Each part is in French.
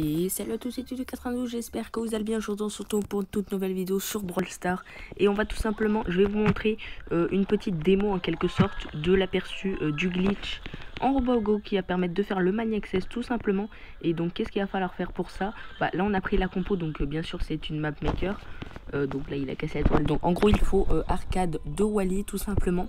Et salut à tous, c'est Tutu92, j'espère que vous allez bien. Aujourd'hui, surtout pour une toute nouvelle vidéo sur Brawl Stars. Et on va tout simplement, je vais vous montrer une petite démo en quelque sorte de l'aperçu du glitch en Robogo qui va permettre de faire le Maniac 16 tout simplement. Et donc qu'est-ce qu'il va falloir faire pour ça? Là on a pris la compo, donc bien sûr c'est une map maker. Donc là il a cassé la toile. Donc en gros il faut arcade de Wally tout simplement.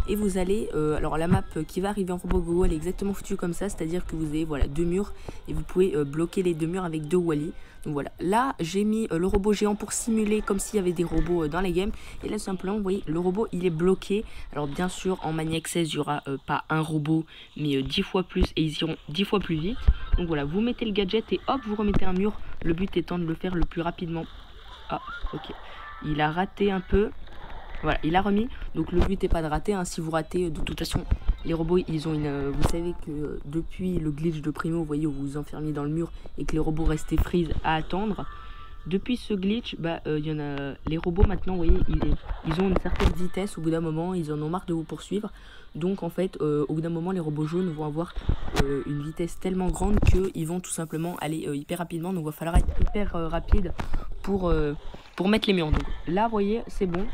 Et vous allez, alors la map qui va arriver en Robogo elle est exactement foutue comme ça. C'est-à-dire que vous avez voilà deux murs et vous pouvez bloquer les deux murs avec deux Wally. Donc voilà, là j'ai mis le robot géant pour simuler comme s'il y avait des robots dans les games. Et là simplement vous voyez le robot il est bloqué. Alors bien sûr en Maniac 16 il n'y aura pas un robot mais 10 fois plus et ils iront 10 fois plus vite. Donc voilà, vous mettez le gadget et hop vous remettez un mur. Le but étant de le faire le plus rapidement. Ah ok, il a raté un peu. Voilà, il a remis. Donc le but n'est pas de rater, hein. Si vous ratez, de toute façon, les robots, ils ont une... vous savez que depuis le glitch de Primo, vous voyez, où vous vous enfermiez dans le mur et que les robots restaient freeze à attendre. Depuis ce glitch, il y en a... Les robots, maintenant, vous voyez, ils ont une certaine vitesse. Au bout d'un moment, ils en ont marre de vous poursuivre. Donc, en fait, au bout d'un moment, les robots jaunes vont avoir une vitesse tellement grande qu'ils vont tout simplement aller hyper rapidement. Donc, il va falloir être hyper rapide pour mettre les murs. Donc là, vous voyez, c'est bon.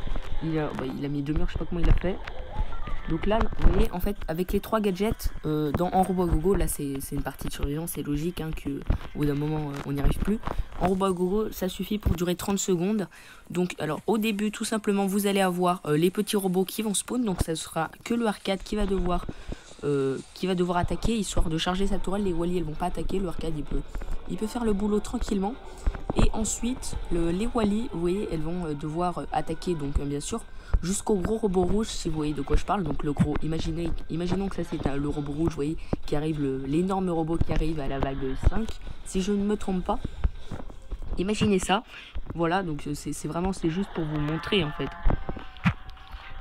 Il a mis deux murs, je sais pas comment il a fait. Donc là, vous voyez, en fait, avec les trois gadgets en Robogo, là c'est une partie de surveillance, c'est logique hein, qu'au bout d'un moment on n'y arrive plus. En Robogo, ça suffit pour durer 30 secondes. Donc, alors au début, tout simplement, vous allez avoir les petits robots qui vont spawn. Donc, ça sera que le arcade qui va devoir attaquer, histoire de charger sa tourelle. Les Wally elles vont pas attaquer, le arcade il peut faire le boulot tranquillement. Et ensuite les Wally, vous voyez, elles vont devoir attaquer, donc bien sûr jusqu'au gros robot rouge, si vous voyez de quoi je parle. Donc le gros, imaginons que ça c'est le robot rouge, vous voyez, qui arrive, l'énorme robot qui arrive à la vague 5, si je ne me trompe pas. Imaginez ça, voilà, donc c'est juste pour vous montrer en fait.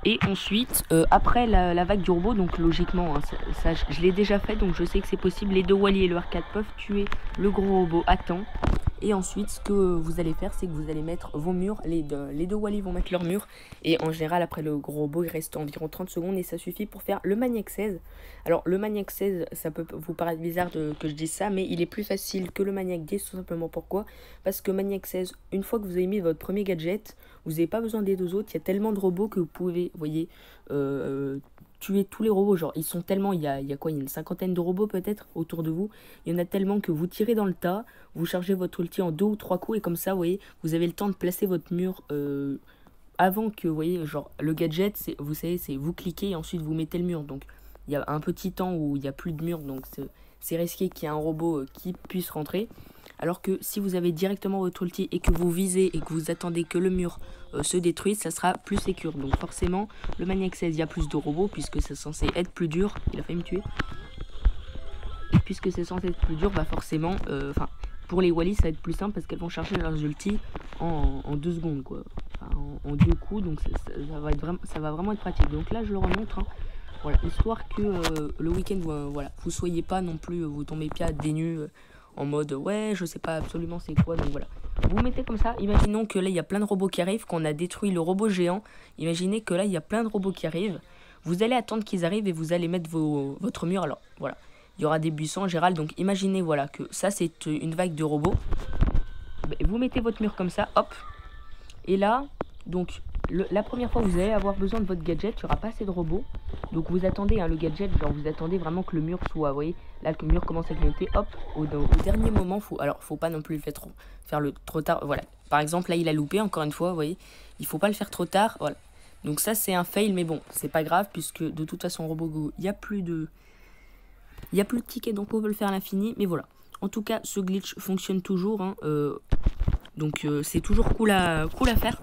Et ensuite, après la vague du robot, donc logiquement, hein, ça je l'ai déjà fait, donc je sais que c'est possible. Les deux Wally et le arcade peuvent tuer le gros robot à temps. Et ensuite, ce que vous allez faire, c'est que vous allez mettre vos murs. Les deux Wally vont mettre leurs murs. Et en général, après le gros robot, il reste environ 30 secondes. Et ça suffit pour faire le Maniac 16. Alors, le Maniac 16, ça peut vous paraître bizarre que je dise ça. Mais il est plus facile que le Maniac 10. Tout simplement pourquoi? Parce que Maniac 16, une fois que vous avez mis votre premier gadget, vous n'avez pas besoin des deux autres. Il y a tellement de robots que vous pouvez, vous voyez, tuer tous les robots. Genre, ils sont tellement, il y a quoi, il y a une cinquantaine de robots peut-être autour de vous. Il y en a tellement que vous tirez dans le tas, vous chargez votre ulti en 2 ou 3 coups et comme ça, vous voyez, vous avez le temps de placer votre mur avant que, vous voyez, genre, le gadget, vous savez, c'est vous cliquez et ensuite vous mettez le mur. Donc, il y a un petit temps où il n'y a plus de mur, donc c'est risqué qu'il y ait un robot qui puisse rentrer. Alors que si vous avez directement votre ulti et que vous visez et que vous attendez que le mur se détruise, ça sera plus sécure. Donc forcément, le Maniac 16, il y a plus de robots puisque c'est censé être plus dur. Il a failli me tuer. Et puisque c'est censé être plus dur, forcément, pour les Wally, ça va être plus simple parce qu'elles vont charger leurs ultis en 2 secondes, quoi. En 2 coups, donc ça va vraiment être pratique. Donc là, je le remontre, hein. Voilà, histoire que le week-end, voilà, vous soyez pas non plus, vous tombez pas des nues en mode ouais, je sais pas absolument c'est quoi. Donc voilà, vous mettez comme ça. Imaginons que là il y a plein de robots qui arrivent, qu'on a détruit le robot géant. Imaginez que là il y a plein de robots qui arrivent. Vous allez attendre qu'ils arrivent et vous allez mettre votre mur. Alors voilà, il y aura des buissons en général. Donc imaginez voilà que ça c'est une vague de robots. Vous mettez votre mur comme ça, hop. Et là, donc la première fois vous allez avoir besoin de votre gadget, il n'y aura pas assez de robots. Donc vous attendez hein, le gadget, genre vous attendez vraiment que le mur soit, vous voyez, là que le mur commence à clignoter, hop, au dernier moment, faut pas non plus faire le trop tard, voilà. Par exemple là il a loupé encore une fois, vous voyez, il faut pas le faire trop tard, voilà. Donc ça c'est un fail, mais bon, c'est pas grave puisque de toute façon Robogo, il y a plus de tickets, donc on peut le faire à l'infini, mais voilà. En tout cas, ce glitch fonctionne toujours, hein, donc c'est toujours cool à faire.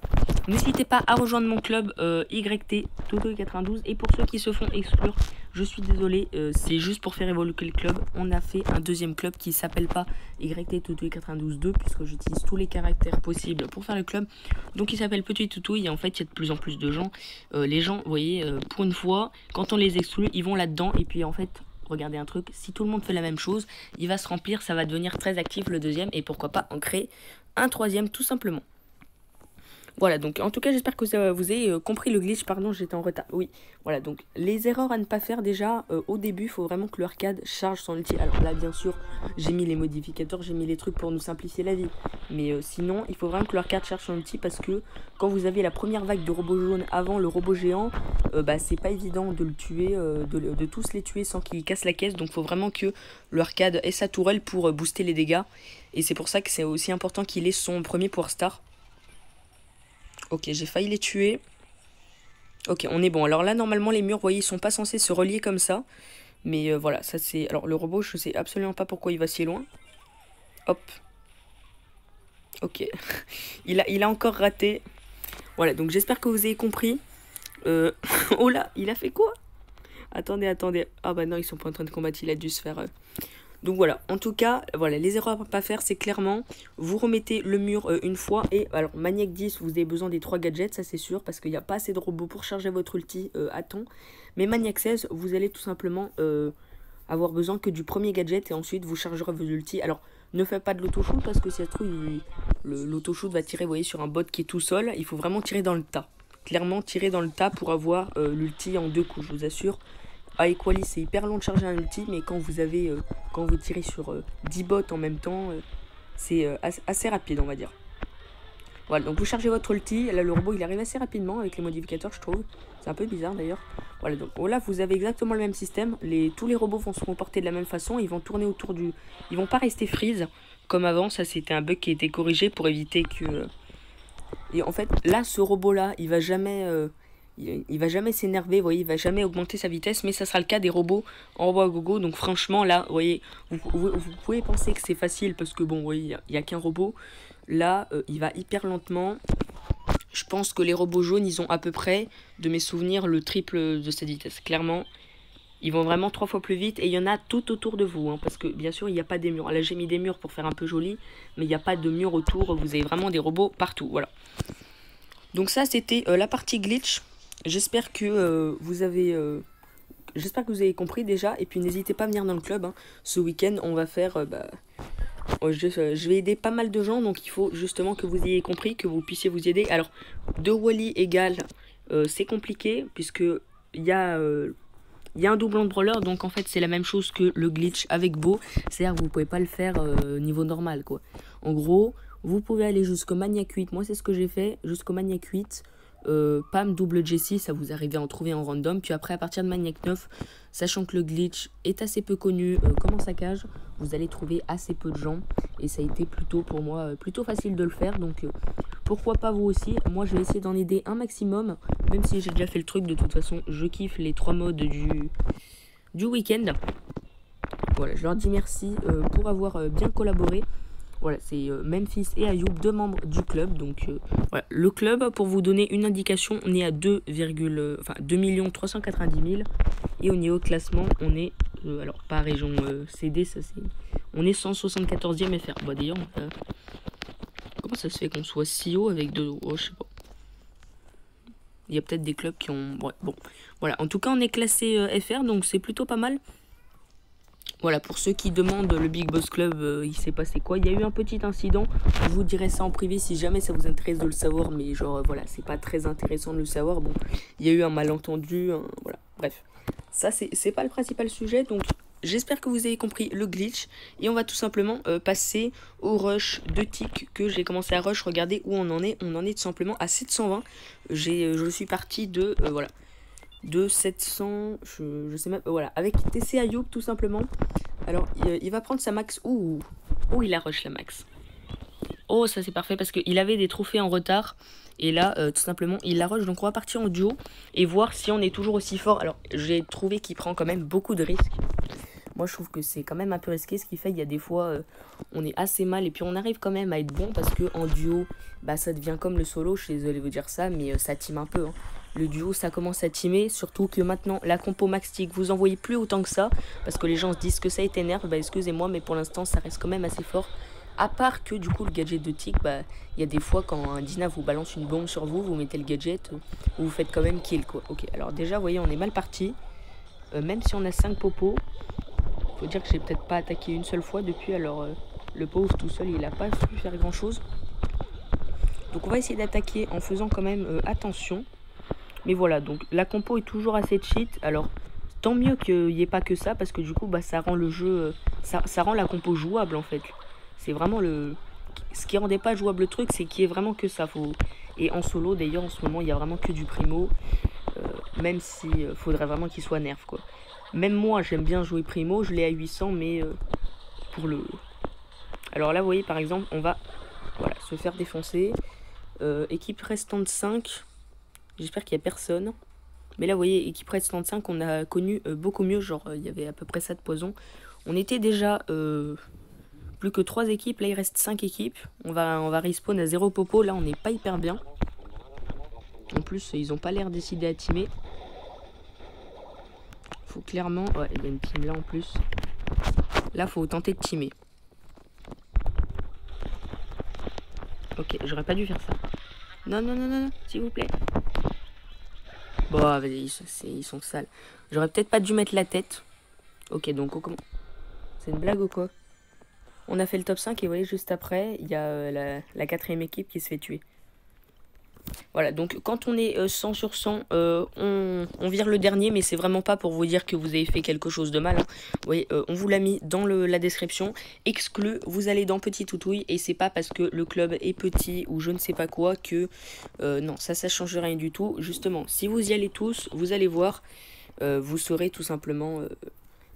N'hésitez pas à rejoindre mon club YT Toto92. Et pour ceux qui se font exclure, je suis désolé, c'est juste pour faire évoluer le club. On a fait un deuxième club qui s'appelle pas YT Toto92 puisque j'utilise tous les caractères possibles pour faire le club. Donc il s'appelle Petit Toutou et en fait il y a de plus en plus de gens. Les gens, vous voyez, pour une fois, quand on les exclut, ils vont là-dedans et puis en fait... Regardez un truc, si tout le monde fait la même chose, il va se remplir, ça va devenir très actif le deuxième et pourquoi pas en créer un troisième tout simplement. Voilà, donc en tout cas j'espère que vous avez compris le glitch, pardon j'étais en retard, oui. Voilà, donc les erreurs à ne pas faire déjà, au début il faut vraiment que le arcade charge son ulti. Alors là bien sûr j'ai mis les modificateurs, j'ai mis les trucs pour nous simplifier la vie. Mais sinon il faut vraiment que le arcade charge son ulti parce que quand vous avez la première vague de robots jaunes avant le robot géant, bah c'est pas évident de le tuer, de tous les tuer sans qu'il casse la caisse. Donc il faut vraiment que le arcade ait sa tourelle pour booster les dégâts. Et c'est pour ça que c'est aussi important qu'il ait son premier Power Star. Ok, j'ai failli les tuer. Ok, on est bon. Alors là, normalement, les murs, vous voyez, ils sont pas censés se relier comme ça. Mais voilà, ça c'est... Alors, le robot, je sais absolument pas pourquoi il va si loin. Hop. Ok. il a encore raté. Voilà, donc j'espère que vous avez compris. Oh là, il a fait quoi? Attendez, attendez. Ah bah non, ils sont pas en train de combattre, il a dû se faire... Donc voilà, en tout cas, voilà, les erreurs à ne pas faire, c'est clairement, vous remettez le mur une fois. Et alors, Maniac 10, vous avez besoin des 3 gadgets, ça c'est sûr, parce qu'il n'y a pas assez de robots pour charger votre ulti à temps. Mais Maniac 16, vous allez tout simplement avoir besoin que du premier gadget et ensuite vous chargerez vos ultis. Alors, ne faites pas de l'autoshoot parce que si ça se trouve, l'autoshoot va tirer, vous voyez, sur un bot qui est tout seul. Il faut vraiment tirer dans le tas. Clairement, tirer dans le tas pour avoir l'ulti en 2 coups, je vous assure. À Equally, c'est hyper long de charger un ulti, mais quand vous avez, quand vous tirez sur 10 bots en même temps, c'est assez rapide, on va dire. Voilà, donc vous chargez votre ulti. Là, le robot, il arrive assez rapidement avec les modificateurs, je trouve. C'est un peu bizarre, d'ailleurs. Voilà, donc là, vous avez exactement le même système. Tous les robots vont se comporter de la même façon. Ils vont tourner autour du... Ils vont pas rester freeze, comme avant. Ça, c'était un bug qui a été corrigé pour éviter que... Et en fait, là, ce robot-là, il va jamais... il va jamais s'énerver, vous voyez, il va jamais augmenter sa vitesse, mais ça sera le cas des robots en robot à gogo. Donc franchement, là, vous voyez, vous pouvez penser que c'est facile parce que bon, vous voyez, il n'y a qu'un robot. Là, il va hyper lentement. Je pense que les robots jaunes, ils ont à peu près, de mes souvenirs, le triple de cette vitesse. Clairement, ils vont vraiment 3 fois plus vite et il y en a tout autour de vous. Hein, parce que bien sûr, il n'y a pas des murs. Là, j'ai mis des murs pour faire un peu joli, mais il n'y a pas de murs autour. Vous avez vraiment des robots partout, voilà. Donc ça, c'était la partie glitch. J'espère que vous avez compris déjà. Et puis n'hésitez pas à venir dans le club. Hein. Ce week-end, on va faire... je vais aider pas mal de gens. Donc il faut justement que vous ayez compris, que vous puissiez vous aider. Alors, 2 Wally égale, c'est compliqué. Puisque il y a un doublon de brawler. Donc en fait, c'est la même chose que le glitch avec Beau. C'est-à-dire que vous pouvez pas le faire niveau normal, quoi. En gros, vous pouvez aller jusqu'au Maniac 8. Moi, c'est ce que j'ai fait. Jusqu'au Maniac 8. Pam double Jessie, ça vous arrivez à en trouver en random. Puis après à partir de Maniac 9, sachant que le glitch est assez peu connu comme en saccage, vous allez trouver assez peu de gens. Et ça a été plutôt pour moi plutôt facile de le faire. Donc pourquoi pas vous aussi. Moi je vais essayer d'en aider un maximum. Même si j'ai déjà fait le truc, de toute façon je kiffe les 3 modes du week-end. Voilà, je leur dis merci pour avoir bien collaboré. Voilà, c'est Memphis et Ayoub, 2 membres du club. Donc voilà, le club, pour vous donner une indication, on est à 2 390 000. Et au niveau classement, on est, alors pas région CD, ça c'est... On est 174e FR. Bah d'ailleurs, comment ça se fait qu'on soit si haut avec 2... Oh, je sais pas. Il y a peut-être des clubs qui ont... Ouais, bon, voilà. En tout cas, on est classé FR, donc c'est plutôt pas mal. Voilà, pour ceux qui demandent le Big Boss Club, il s'est passé quoi? Il y a eu un petit incident, je vous dirai ça en privé si jamais ça vous intéresse de le savoir, mais genre voilà, c'est pas très intéressant de le savoir. Bon, il y a eu un malentendu, voilà, bref. Ça, c'est pas le principal sujet, donc j'espère que vous avez compris le glitch. Et on va tout simplement passer au rush de tick que j'ai commencé à rush. Regardez où on en est tout simplement à 720. Je suis parti de, voilà, de 700, je sais même, voilà, avec TC Ayoub tout simplement. Alors il va prendre sa max. Ouh, il a rush la max. Oh, ça c'est parfait parce qu'il avait des trophées en retard. Et là tout simplement il la rush. Donc on va partir en duo et voir si on est toujours aussi fort. Alors j'ai trouvé qu'il prend quand même beaucoup de risques. Moi je trouve que c'est quand même un peu risqué. Ce qui fait il y a des fois on est assez mal. Et puis on arrive quand même à être bon parce que en duo, bah ça devient comme le solo. Je suis désolé de vous dire ça, mais ça team un peu, hein. Le duo ça commence à teamer, surtout que maintenant la compo max tick vous en voyez plus autant que ça. Parce que les gens se disent que ça énerve, bah excusez-moi mais pour l'instant ça reste quand même assez fort. À part que du coup le gadget de tick, bah il y a des fois quand un Dina vous balance une bombe sur vous, vous mettez le gadget, vous faites quand même kill quoi. Ok, alors déjà vous voyez on est mal parti. Même si on a 5 popos, faut dire que j'ai peut-être pas attaqué une seule fois depuis, alors le pauvre tout seul il a pas su faire grand chose. Donc on va essayer d'attaquer en faisant quand même attention. Mais voilà, donc la compo est toujours assez cheat. Alors tant mieux qu'il n'y ait pas que ça, parce que du coup bah, ça rend le jeu, ça rend la compo jouable en fait. C'est vraiment ce qui rendait pas jouable le truc, c'est qu'il y ait vraiment que ça. Et en solo d'ailleurs en ce moment il y a vraiment que du primo. Même si faudrait vraiment qu'il soit nerf quoi. Même moi j'aime bien jouer primo, je l'ai à 800 mais pour le... Alors là vous voyez par exemple on va voilà, se faire défoncer. Équipe restante 5. J'espère qu'il n'y a personne. Mais là vous voyez équipe restante 5 on a connu beaucoup mieux. Genre il y avait à peu près ça de poison. On était déjà plus que 3 équipes. Là il reste 5 équipes. On va respawn à 0 popo. Là on n'est pas hyper bien. En plus ils ont pas l'air décidés à teamer. Faut clairement... Ouais, il y a une team là en plus. Là, faut tenter de teamer. Ok, j'aurais pas dû faire ça. Non, non, non, non, non, s'il vous plaît. Bon, vas-y, ils sont sales. J'aurais peut-être pas dû mettre la tête. Ok, donc on commence. C'est une blague ou quoi? On a fait le top 5 et vous voyez, juste après, il y a la 4ème équipe qui se fait tuer. Voilà, donc quand on est 100 sur 100, on vire le dernier, mais c'est vraiment pas pour vous dire que vous avez fait quelque chose de mal. Hein. Vous voyez, on vous l'a mis dans la description. Exclu, vous allez dans Petit Toutouille, et c'est pas parce que le club est petit ou je ne sais pas quoi que... non, ça change rien du tout. Justement, si vous y allez tous, vous allez voir, vous serez tout simplement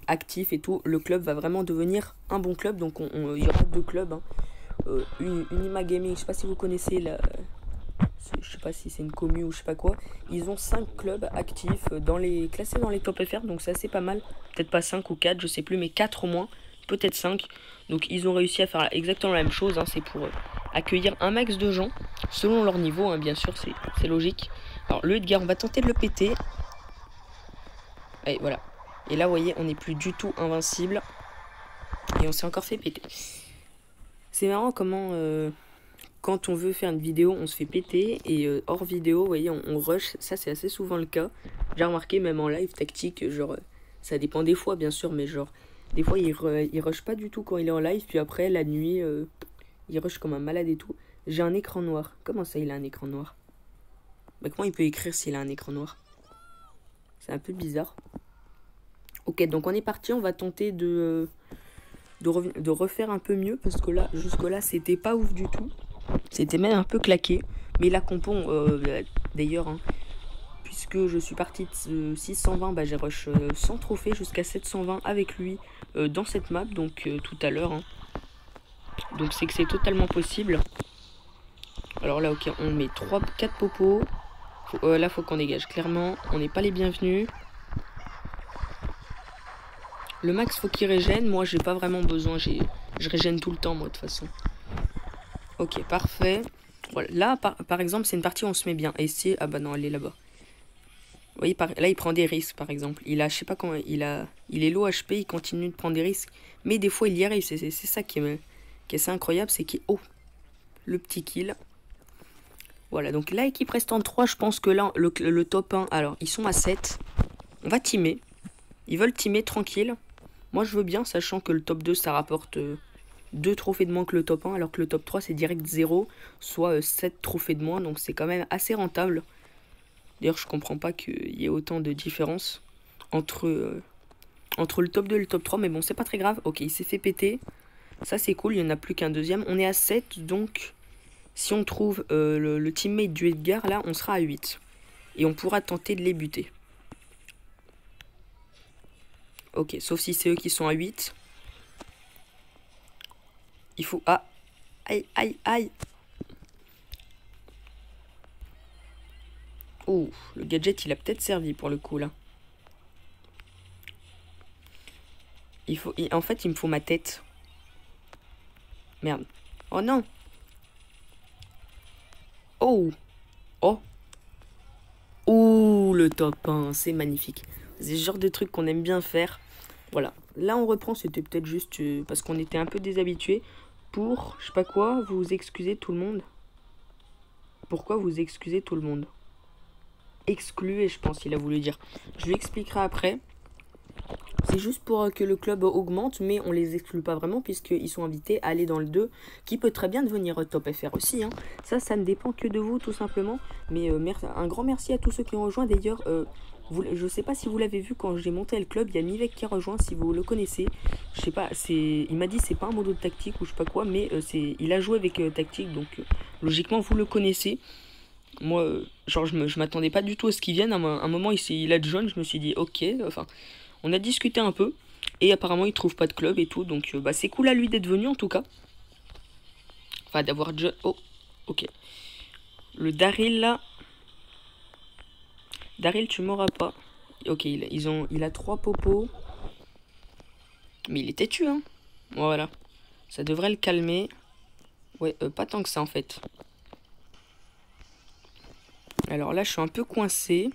actif et tout. Le club va vraiment devenir un bon club, donc il y aura 2 clubs. Hein. Unima Gaming, je sais pas si vous connaissez la... Je sais pas si c'est une commu ou je sais pas quoi. Ils ont 5 clubs actifs classés dans les top FR, donc c'est assez pas mal. Peut-être pas 5 ou 4, je sais plus, mais 4 au moins, peut-être 5. Donc ils ont réussi à faire exactement la même chose, hein. C'est pour accueillir un max de gens, selon leur niveau, hein, bien sûr, c'est logique. Alors le Edgar, on va tenter de le péter. Et voilà. Et là, vous voyez, on n'est plus du tout invincible. Et on s'est encore fait péter. C'est marrant comment... quand on veut faire une vidéo, on se fait péter. Et hors vidéo, vous voyez, on rush. Ça, c'est assez souvent le cas. J'ai remarqué, même en live tactique, genre... ça dépend des fois, bien sûr, mais genre... Des fois, il rush pas du tout quand il est en live. Puis après, la nuit, il rush comme un malade et tout. J'ai un écran noir. Comment ça, il a un écran noir? Bah, comment il peut écrire s'il a un écran noir? C'est un peu bizarre. Ok, donc on est parti. On va tenter de refaire un peu mieux. Parce que là, jusque-là, c'était pas ouf du tout. C'était même un peu claqué. Mais la compo, d'ailleurs, hein, puisque je suis parti de 620, bah, j'ai rush 100 trophées jusqu'à 720 avec lui dans cette map. Donc tout à l'heure. Hein. Donc c'est que c'est totalement possible. Alors là, ok, on met 4 popos. Là, faut qu'on dégage. Clairement, on n'est pas les bienvenus. Le max, faut qu'il régène. Moi, j'ai pas vraiment besoin. Je régène tout le temps, moi, de toute façon. Ok, parfait. Voilà. Là, par exemple, c'est une partie où on se met bien. Et c'est... Ah bah non, elle est là-bas. Vous voyez, là, il prend des risques, par exemple. Il a, je sais pas comment... Il est low HP, il continue de prendre des risques. Mais des fois, il y arrive. C'est ça qui est assez incroyable. C'est qu'il... Oh, le petit kill. Voilà, donc là, équipe restante 3, je pense que là, le top 1... Alors, ils sont à 7. On va teamer. Ils veulent teamer tranquille. Moi, je veux bien, sachant que le top 2, ça rapporte 2 trophées de moins que le top 1, alors que le top 3, c'est direct 0, soit 7 trophées de moins, donc c'est quand même assez rentable. D'ailleurs, je comprends pas qu'il y ait autant de différence entre le top 2 et le top 3, mais bon, c'est pas très grave. Ok, il s'est fait péter. Ça, c'est cool, il n'y en a plus qu'un deuxième. On est à 7, donc si on trouve le teammate du Edgar, là, on sera à 8. Et on pourra tenter de les buter. Ok, sauf si c'est eux qui sont à 8. Il faut... Ah, aïe, aïe, aïe. Oh, le gadget, il a peut-être servi pour le coup, là. En fait, il me faut ma tête. Merde. Oh non. Oh. Oh. Oh, le top 1, c'est magnifique. C'est le genre de truc qu'on aime bien faire. Voilà. Là, on reprend. C'était peut-être juste parce qu'on était un peu déshabitués. Pour, je sais pas quoi, vous excusez tout le monde. Pourquoi vous excusez tout le monde? Excluez, je pense qu'il a voulu dire. Je lui expliquerai après. C'est juste pour que le club augmente, mais on les exclut pas vraiment puisqu'ils sont invités à aller dans le 2, qui peut très bien devenir top FR aussi. Hein. Ça ne dépend que de vous tout simplement. Mais un grand merci à tous ceux qui ont rejoint. D'ailleurs, je sais pas si vous l'avez vu quand j'ai monté le club, il y a Mivek qui a rejoint, si vous le connaissez. Je sais pas, il m'a dit c'est pas un modo de tactique ou je sais pas quoi, mais il a joué avec tactique, donc logiquement vous le connaissez. Moi, genre je m'attendais pas du tout à ce qu'il vienne. À un moment il a joint, je me suis dit ok, enfin... On a discuté un peu, et apparemment il trouve pas de club et tout, donc bah, c'est cool à lui d'être venu en tout cas. Enfin d'avoir déjà... Oh, ok. Le Daryl là... Daryl tu m'auras pas. Ok, il a 3 popos. Mais il est têtu hein. Voilà. Ça devrait le calmer. Ouais, pas tant que ça en fait. Alors là je suis un peu coincé.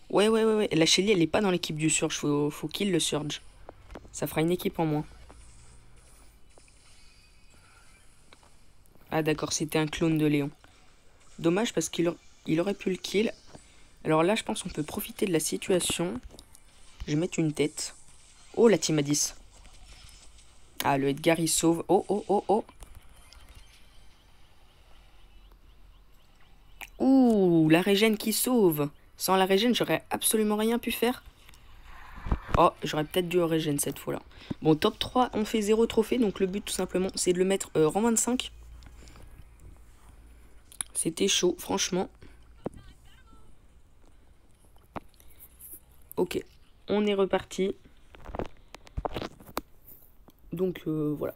Ouais. La Shelly, elle est pas dans l'équipe du Surge. Faut qu'il le Surge. Ça fera une équipe en moins. Ah d'accord, c'était un clone de Léon. Dommage parce qu'il aurait pu le kill. Alors là, je pense qu'on peut profiter de la situation. Je vais mettre une tête. Oh, la team à 10. Ah, le Edgar, il sauve. Oh. Ouh, la régène qui sauve. Sans la régène, j'aurais absolument rien pu faire. Oh, j'aurais peut-être dû régène cette fois-là. Bon, top 3, on fait 0 trophée. Donc le but, tout simplement, c'est de le mettre rang 25. C'était chaud, franchement. Ok, on est reparti. Donc voilà.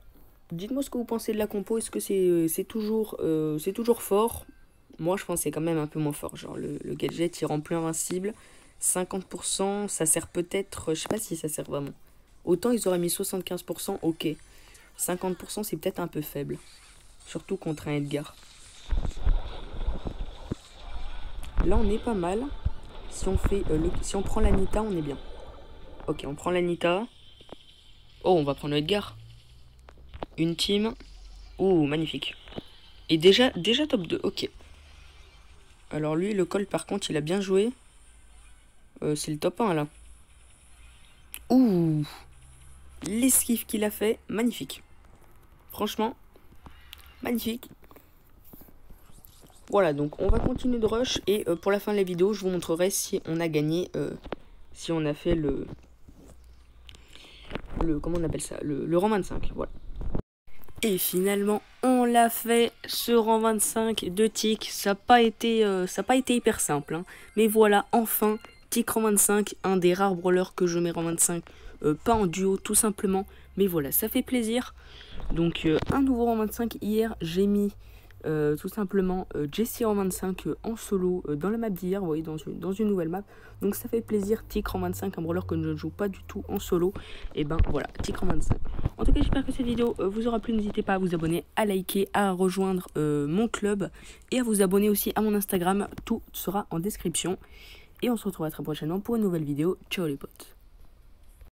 Dites-moi ce que vous pensez de la compo. Est-ce que c'est toujours fort? Moi, je pense que c'est quand même un peu moins fort. Genre, le gadget, il rend plus invincible. 50%, ça sert peut-être... Je sais pas si ça sert vraiment. Autant ils auraient mis 75%, ok. 50%, c'est peut-être un peu faible. Surtout contre un Edgar. Là, on est pas mal. Si on prend l'Anita, on est bien. Ok, on prend l'Anita. Oh, on va prendre le Edgar. Une team. Oh, magnifique. Et déjà top 2, ok. Alors lui, le Colt, par contre, il a bien joué. C'est le top 1, là. Ouh. L'esquive qu'il a fait, magnifique. Franchement, magnifique. Voilà, donc on va continuer de rush. Et pour la fin de la vidéo, je vous montrerai si on a gagné, si on a fait comment on appelle ça, le rang 25, voilà. Et finalement, on l'a fait, ce rang 25 de Tic. Ça n'a pas été hyper simple, hein. Mais voilà, enfin, Tic rang 25, un des rares brawlers que je mets rang 25. Pas en duo, tout simplement. Mais voilà, ça fait plaisir. Donc, un nouveau rang 25. Hier, j'ai mis tout simplement Jessie rang 25 en solo dans la map d'hier, vous voyez, dans une nouvelle map. Donc ça fait plaisir. Tic rang 25, un brawler que je ne joue pas du tout en solo. Et ben voilà, Tic rang 25. En tout cas, j'espère que cette vidéo vous aura plu. N'hésitez pas à vous abonner, à liker, à rejoindre mon club et à vous abonner aussi à mon Instagram. Tout sera en description. Et on se retrouve très prochainement pour une nouvelle vidéo. Ciao les potes.